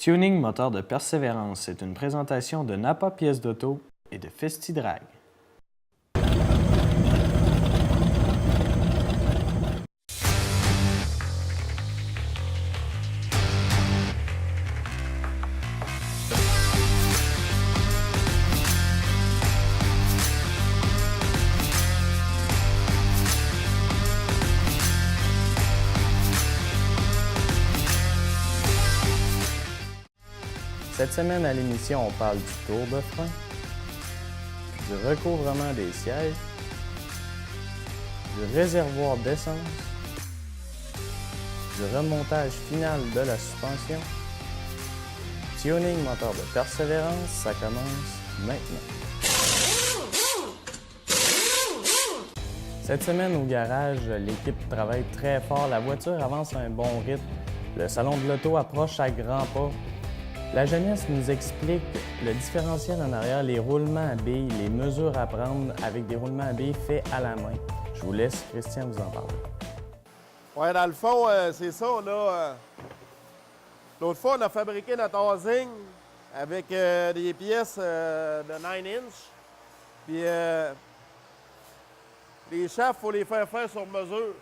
Tuning moteur de Persévérance est une présentation de Napa Pièces d'auto et de FestiDrag. Cette semaine à l'émission, on parle du tour de frein, du recouvrement des sièges, du réservoir d'essence, du remontage final de la suspension. Tuning moteur de Persévérance, ça commence maintenant. Cette semaine au garage, l'équipe travaille très fort, la voiture avance à un bon rythme, le salon de l'auto approche à grands pas. La jeunesse nous explique le différentiel en arrière, les roulements à billes, les mesures à prendre avec des roulements à billes faits à la main. Je vous laisse Christian vous en parler. Oui, dans le fond, c'est ça. L'autre fois, on a fabriqué notre housing avec des pièces de 9 inches. Puis les shafts, il faut les faire sur mesure.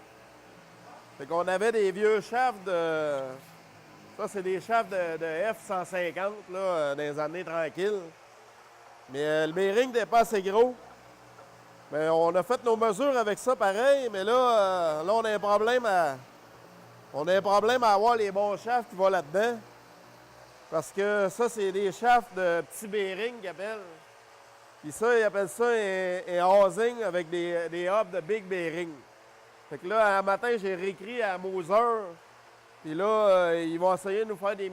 Fait qu'on avait des vieux shafts de... Ça, c'est des shafts de F-150, là, dans les années tranquilles. Mais le bearing n'était pas assez gros. Mais on a fait nos mesures avec ça pareil, mais là, on a un problème à avoir les bons shafts qui vont là-dedans. Parce que ça, c'est des shafts de petits bearings qu'ils appellent. Puis ça, ils appellent ça un housing avec des hubs de big bearing. Fait que là, un matin, j'ai réécrit à Moser. Puis là, ils vont essayer de nous faire des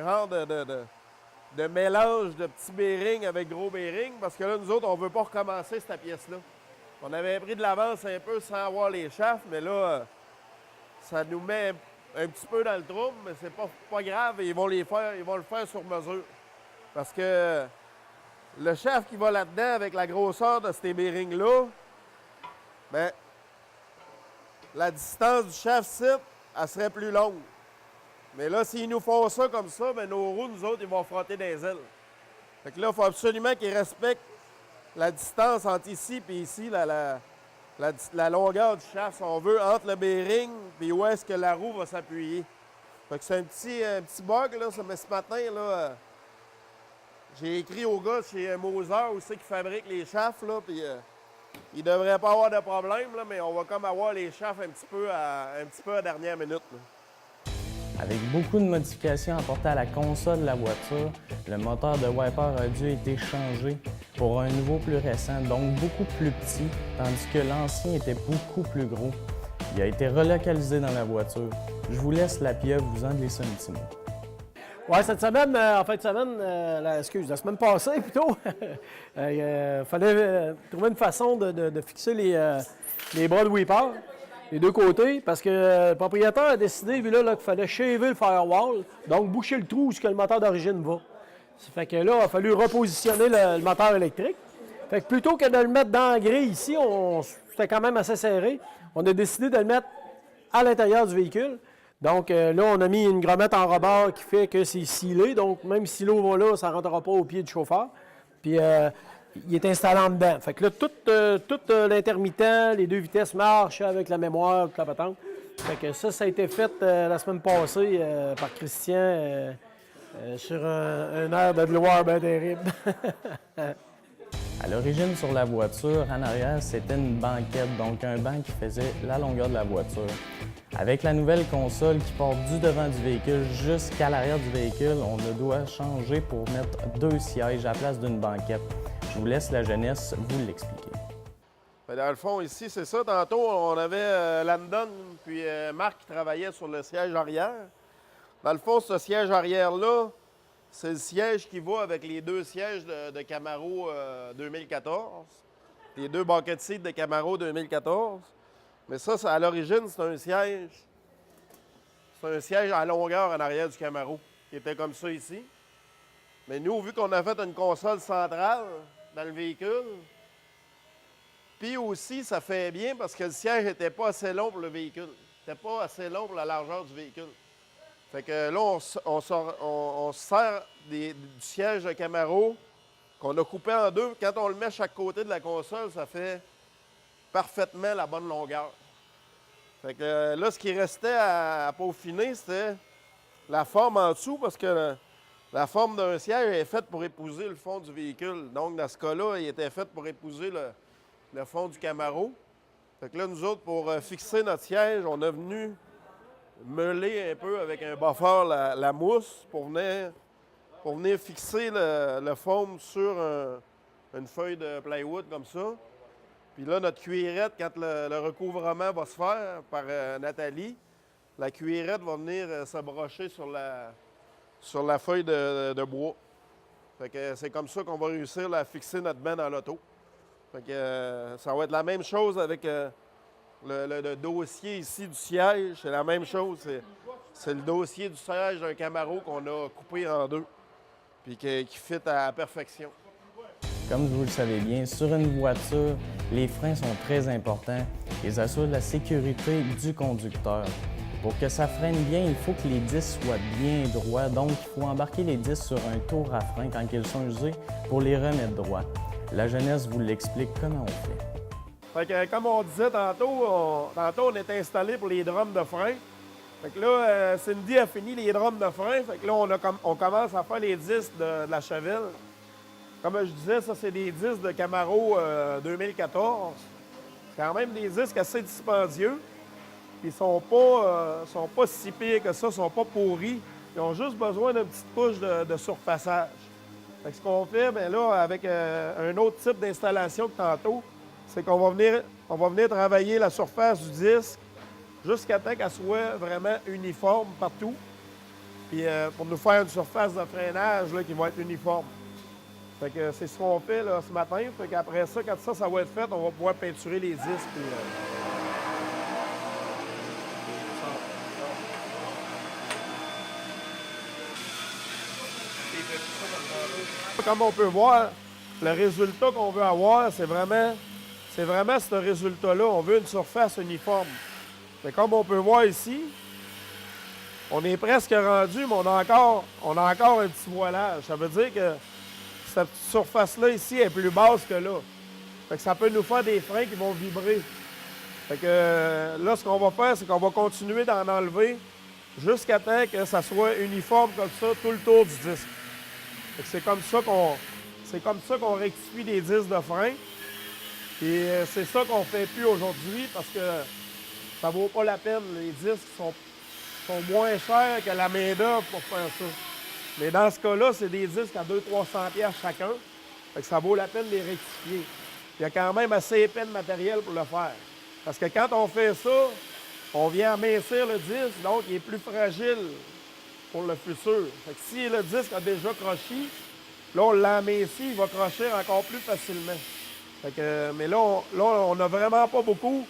genres de mélange de petits bearings avec gros bearings, parce que là, nous autres, on ne veut pas recommencer cette pièce-là. On avait pris de l'avance un peu sans avoir les shafts, mais là, ça nous met un petit peu dans le trouble, mais c'est pas grave, ils vont le faire sur mesure. Parce que le shaft qui va là-dedans avec la grosseur de ces bearings-là, bien, la distance du shaft-site, elle serait plus longue. Mais là, s'ils nous font ça comme ça, bien, nos roues, nous autres, ils vont frotter des ailes. Fait que là, il faut absolument qu'ils respectent la distance entre ici et ici, la longueur du shaft, si on veut, entre le bearing et où est-ce que la roue va s'appuyer. Fait que c'est un petit bug, là. Mais ce matin, là, j'ai écrit au gars chez Moser aussi qui fabrique les shafts, là, puis il ne devrait pas avoir de problème, là, mais on va comme avoir les shafts un petit peu à dernière minute, là. Avec beaucoup de modifications apportées à la console de la voiture, le moteur de wiper a dû être changé pour un nouveau plus récent, donc beaucoup plus petit, tandis que l'ancien était beaucoup plus gros. Il a été relocalisé dans la voiture. Je vous laisse la pieuvre vous en glisser un petit mot. Oui, cette semaine, en fin de semaine, la semaine passée plutôt, il fallait trouver une façon de fixer les bras de wiper, les deux côtés, parce que le propriétaire a décidé, vu là, qu'il fallait shaver le firewall, donc boucher le trou où le moteur d'origine va. Ça fait que là, il a fallu repositionner le moteur électrique. Fait que plutôt que de le mettre dans la grille ici, c'était quand même assez serré, on a décidé de le mettre à l'intérieur du véhicule. Donc là, on a mis une grommette en rebord qui fait que c'est scellé. Donc même si l'eau va là, ça ne rentrera pas au pied du chauffeur. Puis il est installé en dedans. Fait que là, tout l'intermittent, les deux vitesses marchent avec la mémoire, toute la patente. Fait que ça a été fait la semaine passée par Christian sur un air de gloire bien terrible. À l'origine, sur la voiture, en arrière, c'était une banquette, donc un banc qui faisait la longueur de la voiture. Avec la nouvelle console qui part du devant du véhicule jusqu'à l'arrière du véhicule, on doit changer pour mettre deux sièges à la place d'une banquette. Je vous laisse la jeunesse vous l'expliquer. Dans le fond, ici, c'est ça. Tantôt, on avait Landon puis Marc qui travaillaient sur le siège arrière. Dans le fond, ce siège arrière-là, c'est le siège qui va avec les deux sièges de Camaro 2014. Les deux bucket seats de Camaro 2014. Mais ça, à l'origine, c'est un siège. C'est un siège à longueur en arrière du Camaro, qui était comme ça ici. Mais nous, vu qu'on a fait une console centrale dans le véhicule, puis aussi, ça fait bien parce que le siège n'était pas assez long pour le véhicule. C'était pas assez long pour la largeur du véhicule. Fait que là, on se sert du siège de Camaro qu'on a coupé en deux. Quand on le met à chaque côté de la console, ça fait parfaitement la bonne longueur. Fait que là, ce qui restait à peaufiner, c'était la forme en dessous, parce que la forme d'un siège est faite pour épouser le fond du véhicule. Donc, dans ce cas-là, il était fait pour épouser le fond du Camaro. Fait que là, nous autres, pour fixer notre siège, on est venu meuler un peu avec un buffer la mousse pour venir fixer le foam sur une feuille de plywood comme ça. Puis là, notre cuillerette, quand le recouvrement va se faire par Nathalie, la cuillerette va venir se brocher sur la feuille de bois. Fait que c'est comme ça qu'on va réussir à fixer notre bain dans l'auto. Fait que ça va être la même chose avec le dossier ici du siège. C'est la même chose. C'est le dossier du siège d'un Camaro qu'on a coupé en deux, puis qui fit à la perfection. Comme vous le savez bien, sur une voiture, les freins sont très importants. Ils assurent la sécurité du conducteur. Pour que ça freine bien, il faut que les disques soient bien droits. Donc, il faut embarquer les disques sur un tour à frein quand ils sont usés pour les remettre droits. La jeunesse vous l'explique comment on fait. Fait que, comme on disait tantôt, on est installé pour les drums de frein. Fait que là, Cindy a fini les drums de frein. Fait que là, on commence à faire les disques de la Chevelle. Comme je disais, ça, c'est des disques de Camaro 2014. C'est quand même des disques assez dispendieux. Ils sont pas si pires que ça, ils sont pas pourris. Ils ont juste besoin d'une petite couche de surfaçage. Fait que ce qu'on fait, bien là, avec un autre type d'installation que tantôt, c'est qu'on va venir travailler la surface du disque jusqu'à temps qu'elle soit vraiment uniforme partout. Puis pour nous faire une surface de freinage là, qui va être uniforme. Fait que c'est ce qu'on fait là, ce matin. Fait qu'après ça, quand ça va être fait, on va pouvoir peinturer les disques. Puis, comme on peut voir, le résultat qu'on veut avoir, c'est vraiment ce résultat-là. On veut une surface uniforme. Mais comme on peut voir ici, on est presque rendu, mais on a encore un petit voilage. Ça veut dire que cette surface-là ici est plus basse que là. Fait que ça peut nous faire des freins qui vont vibrer. Fait que là, ce qu'on va faire, c'est qu'on va continuer d'en enlever jusqu'à temps que ça soit uniforme comme ça tout le tour du disque. Fait que c'est comme ça qu'on rectifie les disques de frein. Et c'est ça qu'on fait plus aujourd'hui parce que ça vaut pas la peine. Les disques sont moins chers que la main-d'œuvre pour faire ça. Mais dans ce cas-là, c'est des disques à 200-300$ chacun. Fait que ça vaut la peine de les rectifier. Il y a quand même assez épais de matériel pour le faire. Parce que quand on fait ça, on vient amincir le disque, donc il est plus fragile pour le futur. Fait que si le disque a déjà croché, là, on l'amincit, il va crocher encore plus facilement. Fait que, mais là, on n'a vraiment pas beaucoup.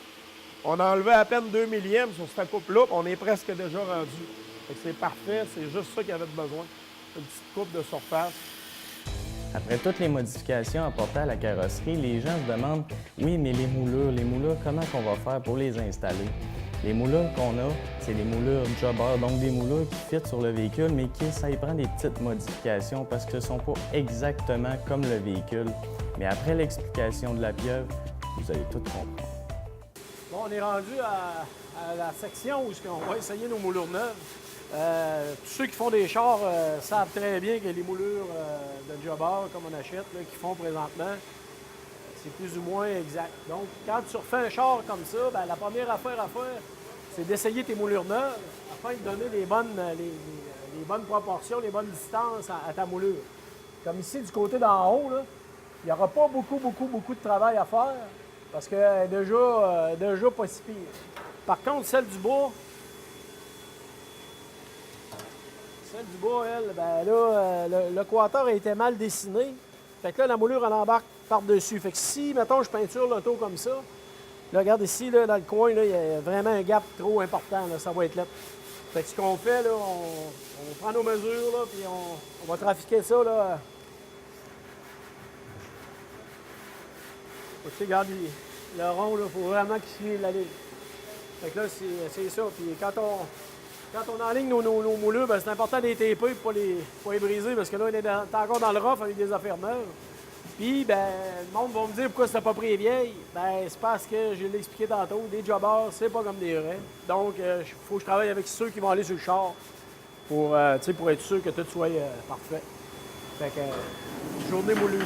On a enlevé à peine 2 millièmes sur cette coupe-là, puis on est presque déjà rendu. Fait que c'est parfait, c'est juste ça qu'il y avait besoin. Une petite coupe de surface. Après toutes les modifications apportées à la carrosserie, les gens se demandent « Oui, mais les moulures, comment qu'on va faire pour les installer? » Les moulures qu'on a, c'est des moulures jobber, donc des moulures qui fit sur le véhicule, mais ça y prend des petites modifications parce que ce ne sont pas exactement comme le véhicule. Mais après l'explication de la pieuvre, vous allez tout comprendre. Bon, on est rendu à la section où on va essayer nos moulures neuves. Tous ceux qui font des chars savent très bien que les moulures de jobber, comme on achète, là, qu'ils font présentement, c'est plus ou moins exact. Donc, quand tu refais un char comme ça, bien, la première affaire à faire, c'est d'essayer tes moulures neuves afin de donner les bonnes proportions, les bonnes distances à ta moulure. Comme ici, du côté d'en haut, là, il n'y aura pas beaucoup de travail à faire parce qu'elle est déjà pas si pire. Par contre, celle du bas, elle, ben là, le quater a été mal dessiné. Fait que là, la moulure, elle embarque par-dessus. Fait que si, mettons, je peinture l'auto comme ça, là, regarde ici, là, dans le coin, là, il y a vraiment un gap trop important. Là, ça va être là. Fait que ce qu'on fait, là, on prend nos mesures, là, puis on va trafiquer ça, là. Tu sais, regarde, le rond, il faut vraiment qu'il suive la ligne. Fait que là, c'est ça. Puis quand Quand on enligne nos moulures, ben, c'est important de les taper pour pas les briser parce que là, on est encore dans le rough avec des affaires neuves. Puis, ben, le monde va me dire pourquoi c'était pas pris vieille. Ben, c'est parce que, je l'ai expliqué tantôt, des jobbers, c'est pas comme des vrais. Donc, il faut que je travaille avec ceux qui vont aller sur le char pour être sûr que tout soit parfait. Fait que, journée moulure.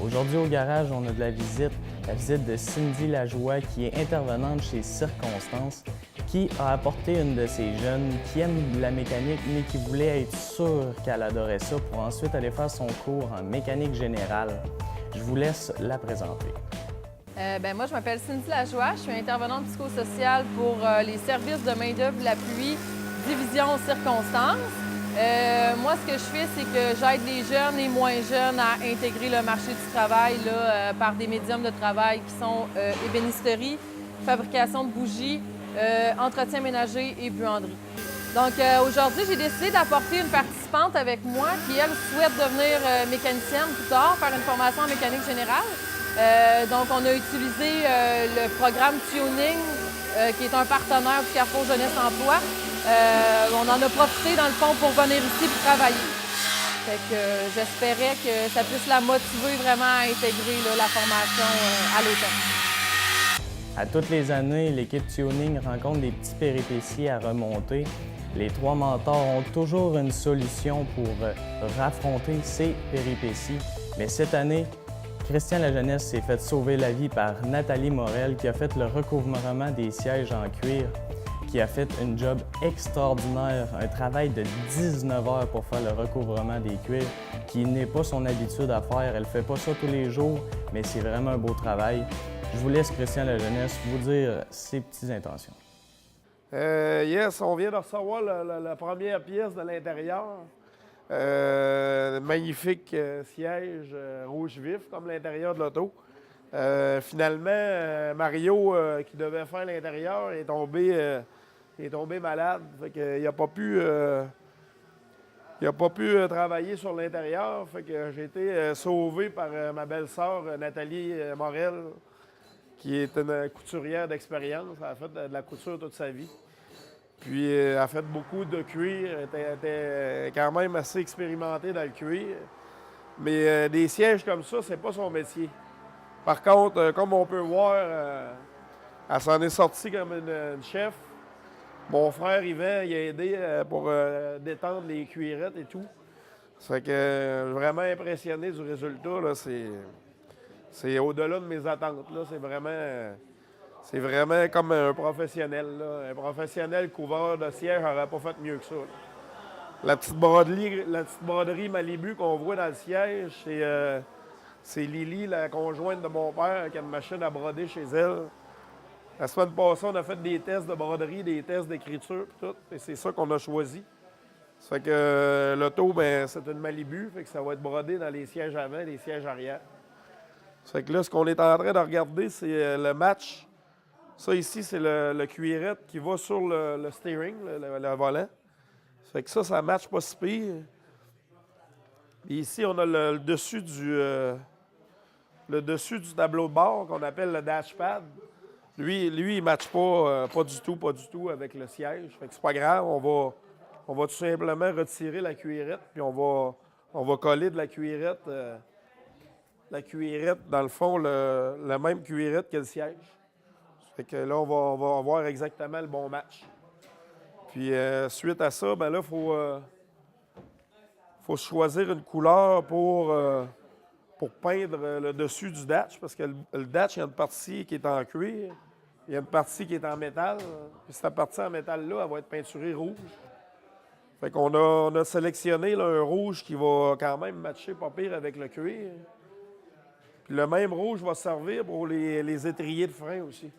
Aujourd'hui au garage, on a de la visite de Cindy Lajoie qui est intervenante chez Circonstance, qui a apporté une de ces jeunes qui aime la mécanique mais qui voulait être sûre qu'elle adorait ça pour ensuite aller faire son cours en mécanique générale. Je vous laisse la présenter. Moi, je m'appelle Cindy Lajoie, je suis intervenante psychosociale pour les services de main-d'œuvre, l'appui, division Circonstance. Moi, ce que je fais, c'est que j'aide les jeunes et moins jeunes à intégrer le marché du travail là, par des médiums de travail qui sont ébénisterie, fabrication de bougies, entretien ménager et buanderie. Donc aujourd'hui, j'ai décidé d'apporter une participante avec moi qui, elle, souhaite devenir mécanicienne plus tard, faire une formation en mécanique générale. Donc on a utilisé le programme Tuning, qui est un partenaire du Carrefour Jeunesse Emploi. On en a profité, dans le fond, pour venir ici pour travailler. Fait que j'espérais que ça puisse la motiver vraiment à intégrer là, la formation à l'automne. À toutes les années, l'équipe Tuning rencontre des petits péripéties à remonter. Les trois mentors ont toujours une solution pour raffronter ces péripéties. Mais cette année, Christian Lajeunesse s'est fait sauver la vie par Nathalie Morel qui a fait le recouvrement des sièges en cuir, qui a fait un job extraordinaire, un travail de 19 heures pour faire le recouvrement des cuirs, qui n'est pas son habitude à faire. Elle ne fait pas ça tous les jours, mais c'est vraiment un beau travail. Je vous laisse, Christian Lajeunesse, vous dire ses petites intentions. Yes, on vient de recevoir la première pièce de l'intérieur. Magnifique siège rouge vif, comme l'intérieur de l'auto. Finalement, Mario, qui devait faire l'intérieur, est tombé malade. Fait qu'il n'a pas pu travailler sur l'intérieur. Fait que j'ai été sauvé par ma belle-sœur, Nathalie Morel, qui est une couturière d'expérience. Elle a fait de la couture toute sa vie. Puis elle a fait beaucoup de cuir. Elle était quand même assez expérimentée dans le cuir. Mais des sièges comme ça, c'est pas son métier. Par contre, comme on peut voir, elle s'en est sortie comme une chef. Mon frère Yvan, il a aidé pour détendre les cuirettes et tout. Ça fait que vraiment impressionné du résultat. Là, c'est au-delà de mes attentes. Là. C'est vraiment comme un professionnel. Là. Un professionnel couvreur de siège n'aurait pas fait mieux que ça. Là. La petite broderie Malibu qu'on voit dans le siège, c'est Lily, la conjointe de mon père, qui a une machine à broder chez elle. La semaine passée, on a fait des tests de broderie, des tests d'écriture, tout. Et c'est ça qu'on a choisi. Ça fait que l'auto, ben, c'est une Malibu, fait que ça va être brodé dans les sièges avant et les sièges arrière. Ça fait que là, ce qu'on est en train de regarder, c'est le match. Ça ici, c'est le cuirette qui va sur le steering, le volant. Ça fait que ça match pas si pire. Et ici, on a le dessus du tableau de bord qu'on appelle le dashpad. Lui, il ne matche pas du tout avec le siège. Fait que c'est pas grave, on va tout simplement retirer la cuirette, puis on va coller de la cuirette, dans le fond, la même cuirette que le siège. Fait que là, on va avoir exactement le bon match. Puis suite à ça, ben là, il faut choisir une couleur pour peindre le dessus du dash, parce que le dash, il y a une partie qui est en cuir, il y a une partie qui est en métal. Puis cette partie en métal-là, elle va être peinturée rouge. Fait qu'on a sélectionné là, un rouge qui va quand même matcher pas pire avec le cuir. Puis le même rouge va servir pour les étriers de frein aussi.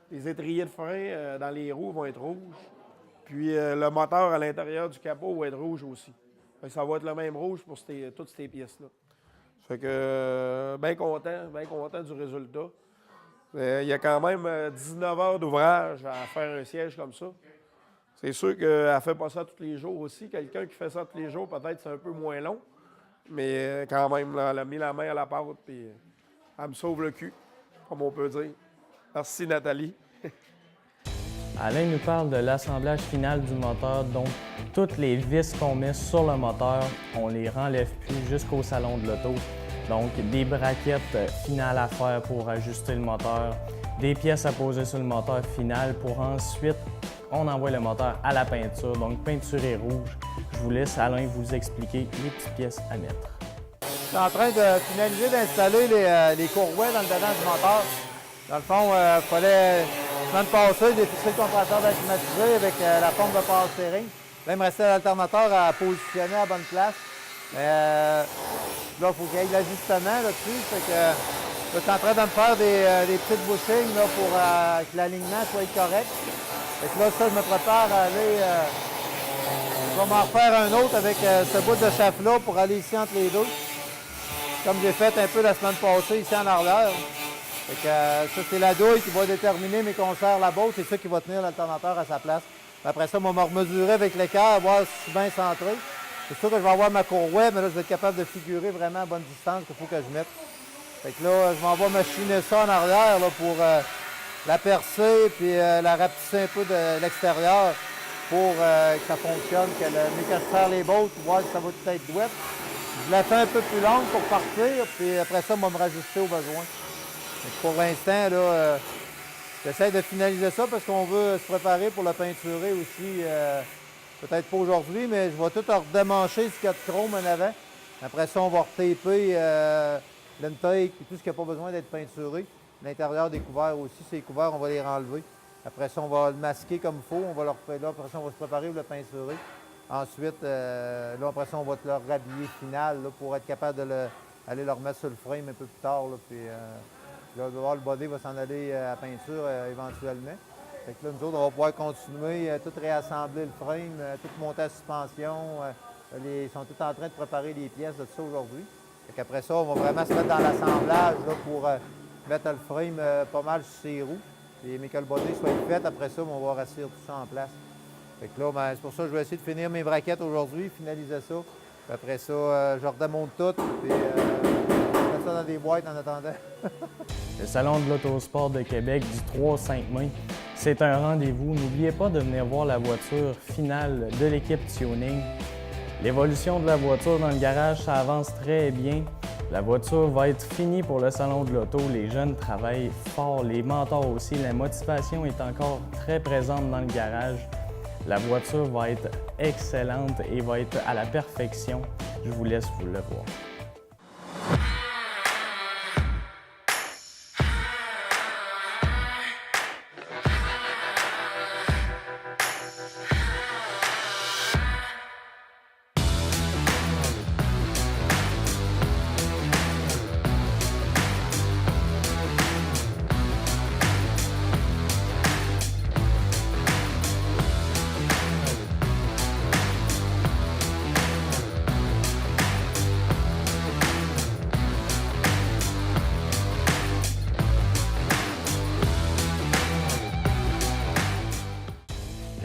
Les étriers de frein dans les roues vont être rouges. Puis le moteur à l'intérieur du capot va être rouge aussi. Fait que ça va être le même rouge pour toutes ces pièces-là. Fait que bien content du résultat. Il y a quand même 19 heures d'ouvrage à faire un siège comme ça. C'est sûr qu'elle ne fait pas ça tous les jours aussi. Quelqu'un qui fait ça tous les jours, peut-être c'est un peu moins long. Mais quand même, là, elle a mis la main à la pâte et elle me sauve le cul, comme on peut dire. Merci Nathalie. Alain nous parle de l'assemblage final du moteur, donc toutes les vis qu'on met sur le moteur, on les renlève plus jusqu'au salon de l'auto. Donc des braquettes finales à faire pour ajuster le moteur, des pièces à poser sur le moteur final pour ensuite on envoie le moteur à la peinture, donc peinturé rouge. Je vous laisse Alain vous expliquer les petites pièces à mettre. Je suis en train de finaliser d'installer les courroies dans le dedans du moteur. Dans le fond, il fallait, la semaine passée, défixer le compresseur d'air climatisé avec la pompe de power steering. Là, il me restait l'alternateur à positionner à la bonne place. Là, il faut qu'il y ait l'ajustement là-dessus. Fait que, là, je suis en train de me faire des petites bushings là, pour que l'alignement soit correct. Fait que là, ça, je me prépare à aller... je vais m'en refaire un autre avec ce bout de chauffe-là pour aller ici entre les deux. Comme j'ai fait un peu la semaine passée ici en arrière. Fait que, ça, c'est la douille qui va déterminer mes concerts là-bas. C'est ça qui va tenir l'alternateur à sa place. Après ça, on va me remesurer avec l'équerre, voir si je suis bien centré. C'est sûr que je vais avoir ma courroie, mais là, je vais être capable de figurer vraiment à bonne distance qu'il faut que je mette. Fait que là, je m'en vais machiner ça en arrière là, pour la percer puis la rapetisser un peu de l'extérieur pour que ça fonctionne. Mais quand je serre les bottes, voir si ça va tout être douette. Je la fais un peu plus longue pour partir, puis après ça, on va me rajuster au besoin. Pour l'instant, là, j'essaie de finaliser ça parce qu'on veut se préparer pour le peinturer aussi. Peut-être pas aujourd'hui, mais je vais tout redémancher ce qu'il y a de chrome en avant. Après ça, on va retaper l'intake et tout ce qui n'a pas besoin d'être peinturé. L'intérieur des couverts aussi, ces couverts, on va les renlever. Après ça, on va le masquer comme il faut. On va le refaire là. Après ça, on va se préparer pour le peinturer. Ensuite, là, après ça, on va le rhabiller final là, pour être capable d'aller le remettre sur le frame un peu plus tard. Là, puis, là, le body va s'en aller à la peinture éventuellement. Fait que là, nous autres, on va pouvoir continuer, tout réassembler le frame, tout monter la suspension. Ils sont tous en train de préparer les pièces de ça aujourd'hui. Après ça, on va vraiment se mettre dans l'assemblage pour mettre le frame pas mal sur ses roues. Et mes que le body soit fait, après ça, on va rassir tout ça en place. Fait que là, ben, c'est pour ça que je vais essayer de finir mes braquettes aujourd'hui, finaliser ça. Puis après ça, je redémonte tout, puis je mets ça dans des boîtes en attendant. Le Salon de l'Autosport de Québec du 3 au 5 mai, c'est un rendez-vous. N'oubliez pas de venir voir la voiture finale de l'équipe Tuning. L'évolution de la voiture dans le garage, ça avance très bien. La voiture va être finie pour le Salon de l'Auto. Les jeunes travaillent fort, les mentors aussi. La motivation est encore très présente dans le garage. La voiture va être excellente et va être à la perfection. Je vous laisse vous le voir.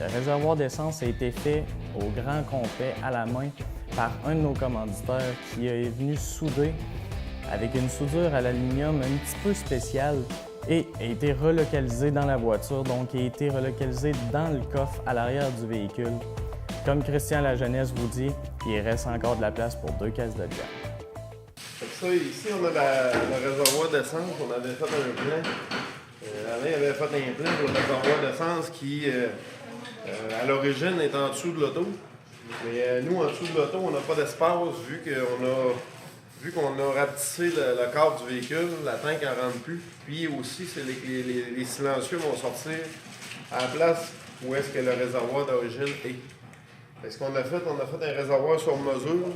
Le réservoir d'essence a été fait au grand complet à la main par un de nos commanditaires qui est venu souder avec une soudure à l'aluminium un petit peu spéciale et a été relocalisé dans la voiture, donc a été relocalisé dans le coffre à l'arrière du véhicule. Comme Christian Lajeunesse vous dit, il reste encore de la place pour 2 caisses de bière. Ça, ici, on a le réservoir d'essence. On avait fait un plan. Alain avait fait un plan pour le réservoir d'essence qui, à l'origine, est en dessous de l'auto. Mais nous, en dessous de l'auto, on n'a pas d'espace vu qu'on a rapetissé le cadre du véhicule, la tank n'en rentre plus. Puis aussi, c'est les silencieux vont sortir à la place où est-ce que le réservoir d'origine est. Ce qu'on a fait, on a fait un réservoir sur mesure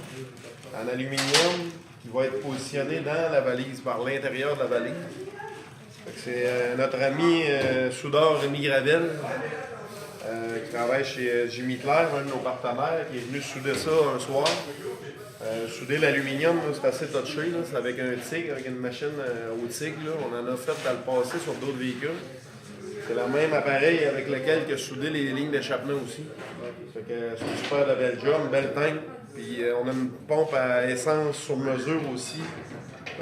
en aluminium qui va être positionné dans la valise, par l'intérieur de la valise. C'est notre ami soudeur Rémi Gravel qui travaille chez Jimmy Claire, un de nos partenaires, qui est venu souder ça un soir. Souder l'aluminium, c'est assez touché. C'est avec un TIG, avec une machine au TIG. Là. On en a fait dans le passé sur d'autres véhicules. C'est le même appareil avec lequel il a soudé les lignes d'échappement aussi. C'est une super de belle job, une belle tank. Puis on a une pompe à essence sur mesure aussi.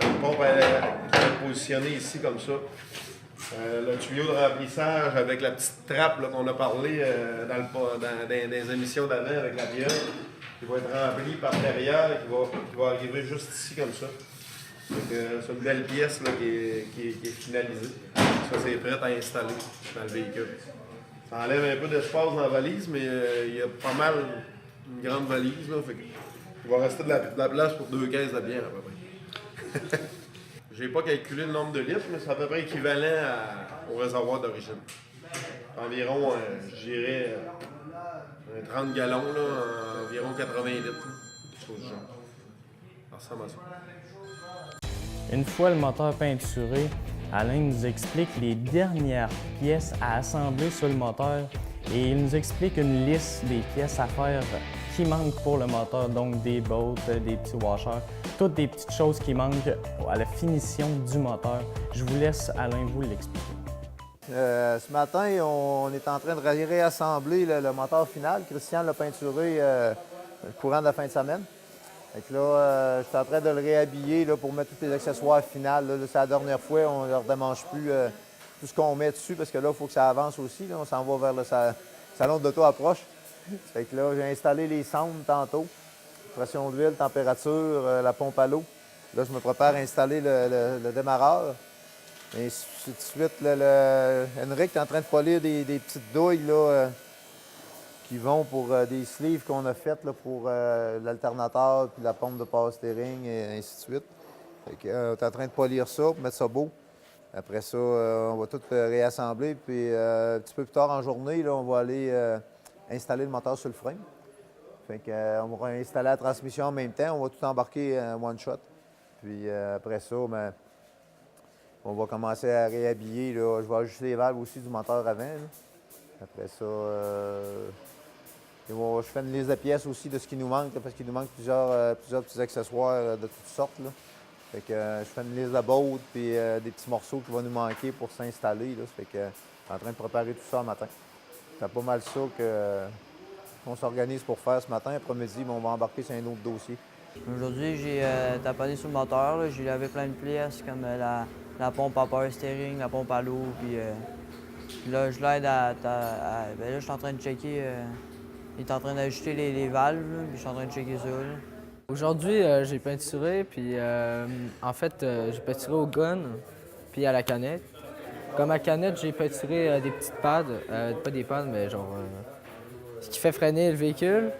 Une pompe qui est positionnée ici comme ça. Le tuyau de remplissage avec la petite trappe qu'on a parlé dans les émissions d'avant avec la bière, qui va être remplie par derrière et qui va arriver juste ici comme ça. C'est une belle pièce là, qui est finalisée. Ça, c'est prêt à installer dans le véhicule. Ça enlève un peu d'espace dans la valise, mais il y a pas mal une grande valise. Là, fait il va rester de la place pour 2 caisses de bière à peu près. J'ai pas calculé le nombre de litres, mais c'est à peu près équivalent au réservoir d'origine. Environ, je dirais, 30 gallons, là, environ 80 litres. Chose du genre. Ça ressemble à ça. Une fois le moteur peinturé, Alain nous explique les dernières pièces à assembler sur le moteur et il nous explique une liste des pièces à faire qui manquent pour le moteur, donc des bolts, des petits washers, toutes des petites choses qui manquent à la finition du moteur. Je vous laisse, Alain, vous l'expliquer. Ce matin, on est en train de réassembler le moteur final. Christian l'a peinturé le courant de la fin de semaine. Fait que là, je suis en train de le réhabiller là, pour mettre tous les accessoires finales. Là, c'est la dernière fois, on ne leur démange plus tout ce qu'on met dessus parce que là, il faut que ça avance aussi. Là. On s'en va vers le salon d'auto approche. Fait que là, j'ai installé les sondes tantôt. Pression d'huile, température, la pompe à l'eau. Là, je me prépare à installer le démarreur. Et tout de suite, Henrik est en train de polir des petites douilles là, qui vont pour des sleeves qu'on a faites là, pour l'alternateur, puis la pompe de power steering et ainsi de suite. Fait que, on est en train de polir ça pour mettre ça beau. Après ça, on va tout réassembler. Puis un petit peu plus tard en journée, là, on va aller installer le moteur sur le frame. Fait que, on va installer la transmission en même temps. On va tout embarquer en one shot. Puis après ça, ben, on va commencer à réhabiller. Là. Je vais ajuster les valves aussi du moteur avant. Là. Après ça, je fais une liste de pièces aussi de ce qui nous manque, là, parce qu'il nous manque plusieurs petits accessoires de toutes sortes. Là. Fait que, je fais une liste de bolts puis des petits morceaux qui vont nous manquer pour s'installer. Là. Fait que, je suis en train de préparer tout ça le matin. C'est pas mal ça qu'on s'organise pour faire ce matin. Après-midi, on va embarquer sur un autre dossier. Aujourd'hui, j'ai taponné sur le moteur. Là. J'ai lavé plein de pièces comme la pompe à power steering, la pompe à l'eau. Puis là, je l'aide ben là, je suis en train de checker. Il est en train d'ajuster les valves, là, puis je suis en train de checker ça. Là. Aujourd'hui, j'ai peinturé, puis en fait, j'ai peinturé au gun, puis à la canette. Comme à canette, j'ai peinturé des petites pads, pas des pads, mais genre ce qui fait freiner le véhicule.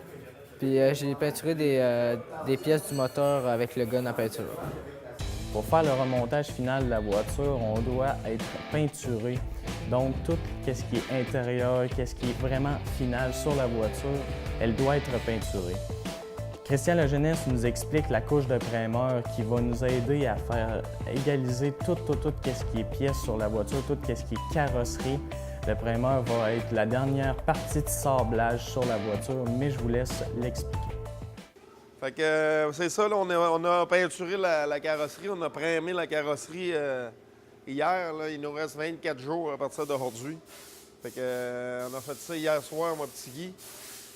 Puis j'ai peinturé des pièces du moteur avec le gun à peinture. Pour faire le remontage final de la voiture, on doit être peinturé. Donc, tout ce qui est intérieur, ce qui est vraiment final sur la voiture, elle doit être peinturée. Christian Lejeunesse nous explique la couche de primeur qui va nous aider à faire égaliser tout ce qui est pièces sur la voiture, tout ce qui est carrosserie. Le primeur va être la dernière partie de sablage sur la voiture, mais je vous laisse l'expliquer. Fait que c'est ça, là, on a peinturé la carrosserie, on a primé la carrosserie hier. Là, il nous reste 24 jours à partir d'aujourd'hui. Fait que on a fait ça hier soir, moi, petit Guy.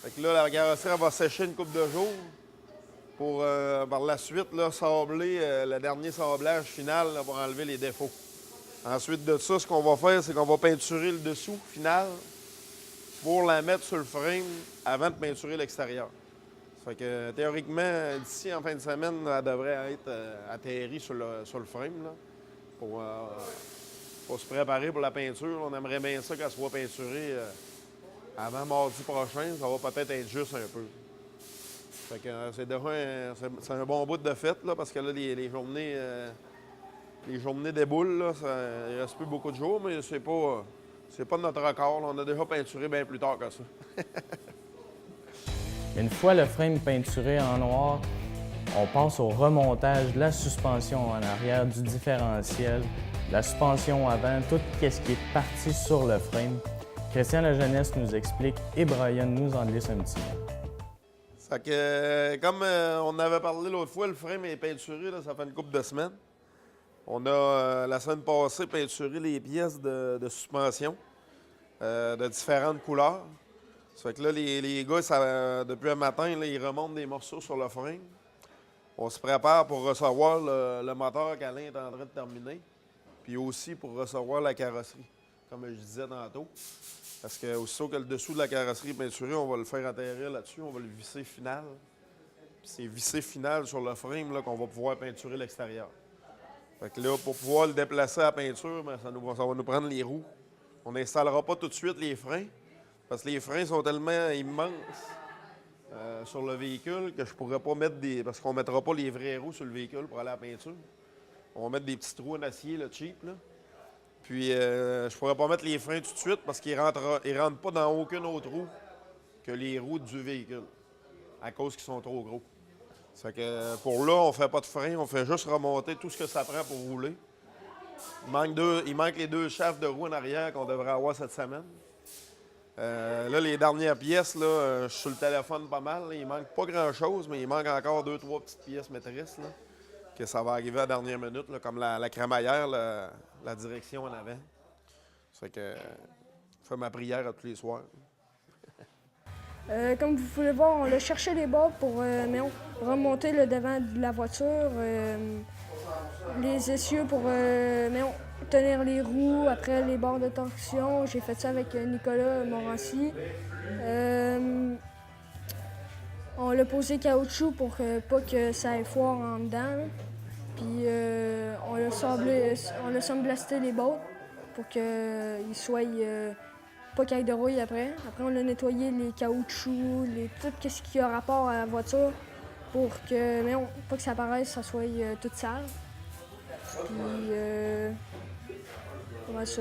Fait que là, la carrosserie elle va sécher une couple de jours pour par la suite là, sabler le dernier sablage final là, pour enlever les défauts. Ensuite de ça, ce qu'on va faire, c'est qu'on va peinturer le dessous final pour la mettre sur le frame avant de peinturer l'extérieur. Fait que théoriquement, d'ici en fin de semaine, elle devrait être atterrie sur le frame là, pour se préparer pour la peinture. On aimerait bien ça qu'elle soit peinturée avant mardi prochain. Ça va peut-être être juste un peu. Fait que c'est déjà c'est un bon bout de fête là, parce que là, les journées déboulent. Là, il ne reste plus beaucoup de jours, mais c'est pas notre record. Là. On a déjà peinturé bien plus tard que ça. Une fois le frame peinturé en noir, on passe au remontage de la suspension en arrière, du différentiel, de la suspension avant, tout ce qui est parti sur le frame. Christian Lajeunesse nous explique et Brian nous en glisse un petit mot. Fait que, comme on avait parlé l'autre fois, le frame est peinturé, là, ça fait une couple de semaines. On a, la semaine passée, peinturé les pièces de suspension de différentes couleurs. Ça fait que là, les gars, depuis un matin, là, ils remontent des morceaux sur le frame. On se prépare pour recevoir le moteur qu'Alain est en train de terminer, puis aussi pour recevoir la carrosserie, comme je disais tantôt. Parce que aussitôt que le dessous de la carrosserie est peinturé, on va le faire atterrir là-dessus, on va le visser final. Puis c'est vissé final sur le frame là, qu'on va pouvoir peinturer l'extérieur. Fait que là, pour pouvoir le déplacer à la peinture, ben, ça va nous prendre les roues. On n'installera pas tout de suite les freins, parce que les freins sont tellement immenses sur le véhicule que je pourrais pas mettre des... Parce qu'on ne mettra pas les vraies roues sur le véhicule pour aller à la peinture. On va mettre des petits trous en acier, là, cheap, là. Puis je pourrais pas mettre les freins tout de suite parce qu'ils rentrent pas dans aucune autre roue que les roues du véhicule, à cause qu'ils sont trop gros. Ça fait que pour là, on fait pas de frein, on fait juste remonter tout ce que ça prend pour rouler. Il manque les 2 shafts de roue en arrière qu'on devrait avoir cette semaine. Là, les dernières pièces, là, je suis sur le téléphone pas mal. Là. Il manque pas grand-chose, mais il manque encore 2-3 petites pièces maîtresses, là, que ça va arriver à la dernière minute, là, comme la crémaillère, la direction en avant. Ça fait que je fais ma prière à tous les soirs. Comme vous pouvez voir, on a cherché les bords pour remonter le devant de la voiture, les essieux pour tenir les roues, après les barres de torsion. J'ai fait ça avec Nicolas Morancy. On l'a posé caoutchouc pour pas que ça ait foire en dedans. Là. Puis on l'a sandblasté les bords pour qu'ils soient pas qu'il y ait de rouille après. Après, on a nettoyé les caoutchoucs, tout ce qui a rapport à la voiture pour que, pas que ça paraisse, ça soit tout sale. Puis, comment ça?